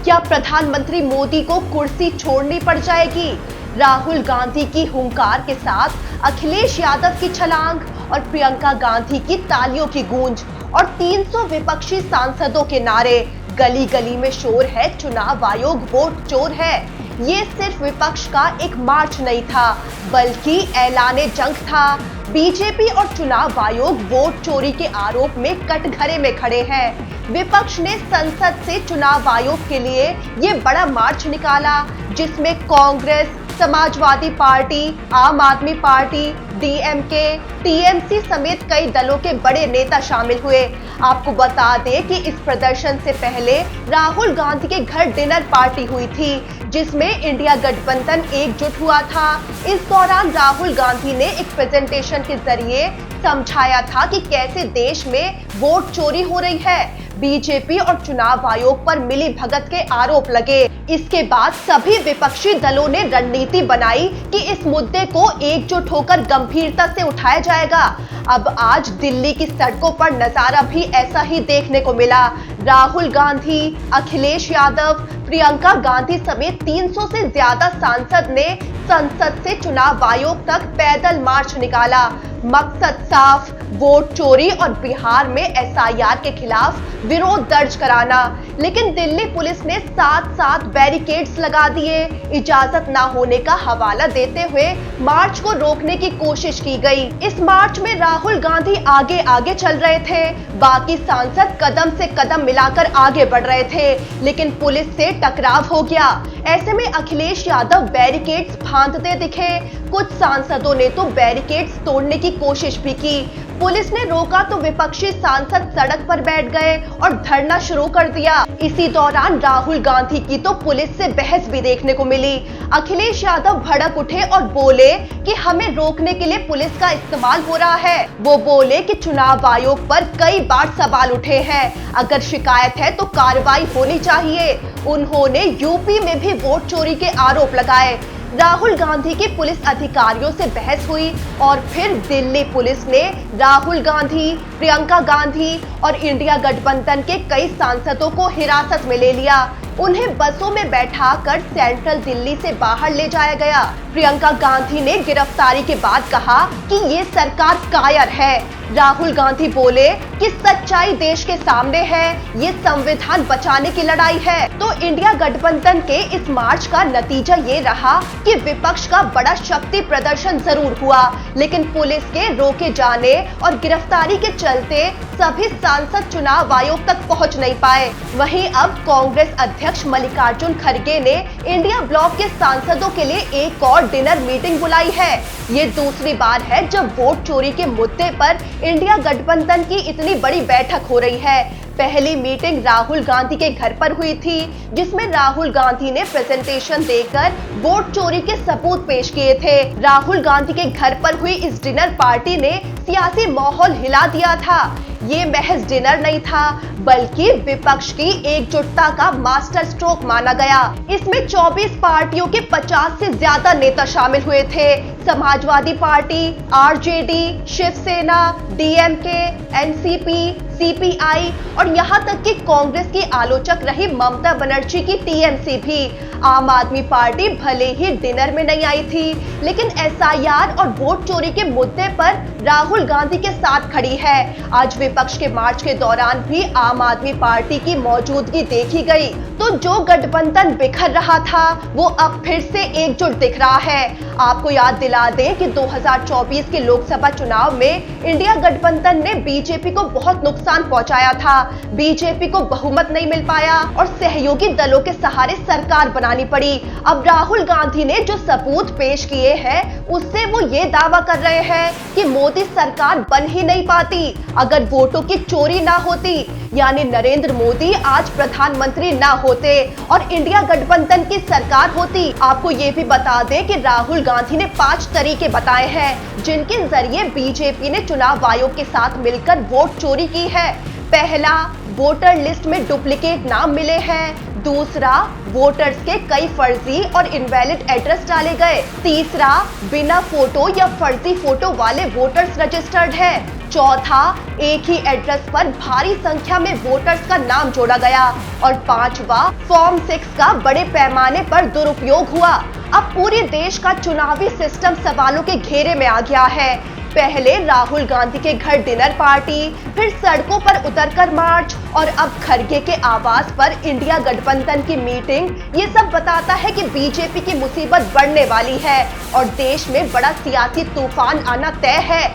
क्या प्रधानमंत्री मोदी को कुर्सी छोड़नी पड़ जाएगी? राहुल गांधी की हुंकार के साथ अखिलेश यादव की छलांग और प्रियंका गांधी की तालियों की गूंज और 300 विपक्षी सांसदों के नारे। गली गली में शोर है, चुनाव आयोग वोट चोर है। ये सिर्फ विपक्ष का एक मार्च नहीं था, बल्कि ऐलाने जंग था। बीजेपी और चुनाव आयोग वोट चोरी के आरोप में कटघरे में खड़े हैं। विपक्ष ने संसद से चुनाव आयोग के लिए ये बड़ा मार्च निकाला, जिसमें कांग्रेस, समाजवादी पार्टी, आम आदमी पार्टी, डीएमके, टीएमसी समेत कई दलों के बड़े नेता शामिल हुए। आपको बता दें कि इस प्रदर्शन से पहले राहुल गांधी के घर डिनर पार्टी हुई थी, जिसमें इंडिया गठबंधन एकजुट हुआ था। इस दौरान राहुल गांधी ने एक प्रेजेंटेशन के जरिए समझाया था कि कैसे देश में वोट चोरी हो रही है। बीजेपी और चुनाव आयोग पर मिली भगत के आरोप लगे। इसके बाद सभी विपक्षी दलों ने रणनीति बनाई कि इस मुद्दे को एकजुट होकर गंभीरता से उठाया जाएगा। अब आज दिल्ली की सड़कों पर नजारा भी ऐसा ही देखने को मिला। राहुल गांधी, अखिलेश यादव, प्रियंका गांधी समेत 300 से ज्यादा सांसद ने संसद से चुनाव आयोग तक पैदल मार्च निकाला। मकसद साफ, वोट चोरी और बिहार में एसआईआर के खिलाफ विरोध दर्ज कराना। लेकिन दिल्ली पुलिस ने साथ बैरिकेड्स लगा दिए। इजाजत ना होने का हवाला देते हुए मार्च को रोकने की कोशिश की गई। इस मार्च में राहुल गांधी आगे आगे चल रहे थे, बाकी सांसद कदम से कदम मिलाकर आगे बढ़ रहे थे, लेकिन पुलिस से टकराव हो गया। ऐसे में अखिलेश यादव बैरिकेड्स फांदते दिखे। कुछ सांसदों ने तो बैरिकेड्स तोड़ने की कोशिश भी की। पुलिस ने रोका तो विपक्षी सांसद सड़क पर बैठ गए और धरना शुरू कर दिया। इसी दौरान राहुल गांधी की तो पुलिस से बहस भी देखने को मिली। अखिलेश यादव भड़क उठे और बोले कि हमें रोकने के लिए पुलिस का इस्तेमाल हो रहा है। वो बोले कि चुनाव आयोग पर कई बार सवाल उठे हैं, अगर शिकायत है तो कार्रवाई होनी चाहिए। उन्होंने यूपी में भी वोट चोरी के आरोप लगाए। राहुल गांधी की पुलिस अधिकारियों से बहस हुई और फिर दिल्ली पुलिस ने राहुल गांधी, प्रियंका गांधी और इंडिया गठबंधन के कई सांसदों को हिरासत में ले लिया। उन्हें बसों में बैठाकर सेंट्रल दिल्ली से बाहर ले जाया गया। प्रियंका गांधी ने गिरफ्तारी के बाद कहा कि ये सरकार कायर है। राहुल गांधी बोले कि सच्चाई देश के सामने है, ये संविधान बचाने की लड़ाई है। तो इंडिया गठबंधन के इस मार्च का नतीजा ये रहा कि विपक्ष का बड़ा शक्ति प्रदर्शन जरूर हुआ, लेकिन पुलिस के रोके जाने और गिरफ्तारी के चलते सभी सांसद चुनाव आयोग तक पहुंच नहीं पाए। वहीं अब कांग्रेस अध्यक्ष मल्लिकार्जुन खड़गे ने इंडिया ब्लॉक के सांसदों के लिए एक और डिनर मीटिंग बुलाई है। ये दूसरी बार है जब वोट चोरी के मुद्दे पर इंडिया गठबंधन की इतनी बड़ी बैठक हो रही है। पहली मीटिंग राहुल गांधी के घर पर हुई थी, जिसमें राहुल गांधी ने प्रेजेंटेशन देकर वोट चोरी के सबूत पेश किए थे। राहुल गांधी के घर पर हुई इस डिनर पार्टी ने सियासी माहौल हिला दिया था। ये महज डिनर नहीं था, बल्कि विपक्ष की एकजुटता का मास्टर स्ट्रोक माना गया। इसमें 24 पार्टियों के 50 से ज्यादा नेता शामिल हुए थे। Samajwadi party, RJD, Shiv Sena, DMK, NCP, CPI और यहाँ तक कि कांग्रेस की आलोचक रही ममता बनर्जी की टीएमसी भी। आम आदमी पार्टी भले ही डिनर में नहीं आई थी, लेकिन एसआईआर और वोट चोरी के मुद्दे पर राहुल गांधी के साथ खड़ी है। आज विपक्ष के मार्च के दौरान भी आम आदमी पार्टी की मौजूदगी देखी गई। तो जो गठबंधन बिखर रहा था, वो अब फिर से एकजुट दिख रहा है। आपको याद दिला दें कि 2024 के लोकसभा चुनाव में इंडिया गठबंधन ने बीजेपी को बहुत नुकसान पहुंचाया था। बीजेपी को बहुमत नहीं मिल पाया और सहयोगी दलों के सहारे सरकार बनानी पड़ी। अब राहुल गांधी ने जो सबूत पेश किए हैं, उससे वो ये दावा कर रहे हैं कि मोदी सरकार बन ही नहीं पाती अगर वोटों की चोरी ना होती, यानी नरेंद्र मोदी आज प्रधानमंत्री ना होते और इंडिया गठबंधन की सरकार होती। आपको ये भी बता दें कि राहुल गांधी ने 5 तरीके बताए हैं, जिनके जरिए बीजेपी ने चुनाव आयोग के साथ मिलकर वोट चोरी की है। पहला, वोटर लिस्ट में डुप्लीकेट नाम मिले हैं। दूसरा, वोटर्स के कई फर्जी और इनवैलिड एड्रेस डाले गए। तीसरा, बिना फोटो या फर्जी फोटो वाले वोटर्स रजिस्टर्ड है। चौथा, एक ही एड्रेस पर भारी संख्या में वोटर्स का नाम जोड़ा गया। और पांचवा, फॉर्म 6 का बड़े पैमाने पर दुरुपयोग हुआ। अब पूरे देश का चुनावी सिस्टम सवालों के घेरे में आ गया है। पहले राहुल गांधी के घर डिनर पार्टी, फिर सड़कों पर उतरकर मार्च और अब खरगे के आवास पर इंडिया गठबंधन की मीटिंग। ये सब बताता है कि बीजेपी की मुसीबत बढ़ने वाली है और देश में बड़ा सियासी तूफान आना तय है।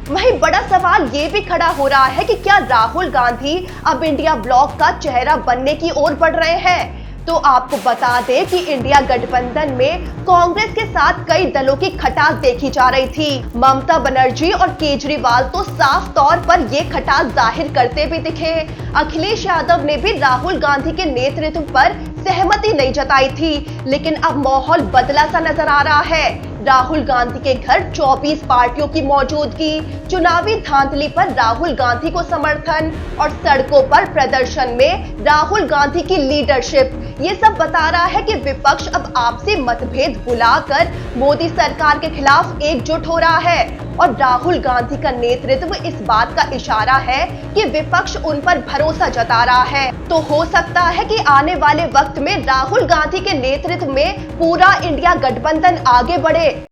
वहीं बड़ा सवाल ये भी खड़ा हो रहा है कि क्या राहुल गांधी अब इंडिया ब्लॉक का चेहरा बनने की ओर बढ़ रहे हैं। तो आपको बता दें कि इंडिया गठबंधन में कांग्रेस के साथ कई दलों की खटास देखी जा रही थी। ममता बनर्जी और केजरीवाल तो साफ तौर पर ये खटास जाहिर करते भी दिखे। अखिलेश यादव ने भी राहुल गांधी के नेतृत्व पर सहमति नहीं जताई थी, लेकिन अब माहौल बदला सा नजर आ रहा है। राहुल गांधी के घर 24 पार्टियों की मौजूदगी, चुनावी धांधली पर राहुल गांधी को समर्थन और सड़कों पर प्रदर्शन में राहुल गांधी की लीडरशिप। ये सब बता रहा है कि विपक्ष अब आपसी मतभेद भुलाकर मोदी सरकार के खिलाफ एकजुट हो रहा है और राहुल गांधी का नेतृत्व इस बात का इशारा है कि विपक्ष उन पर भरोसा जता रहा है। तो हो सकता है कि आने वाले वक्त में राहुल गांधी के नेतृत्व में पूरा इंडिया गठबंधन आगे बढ़े।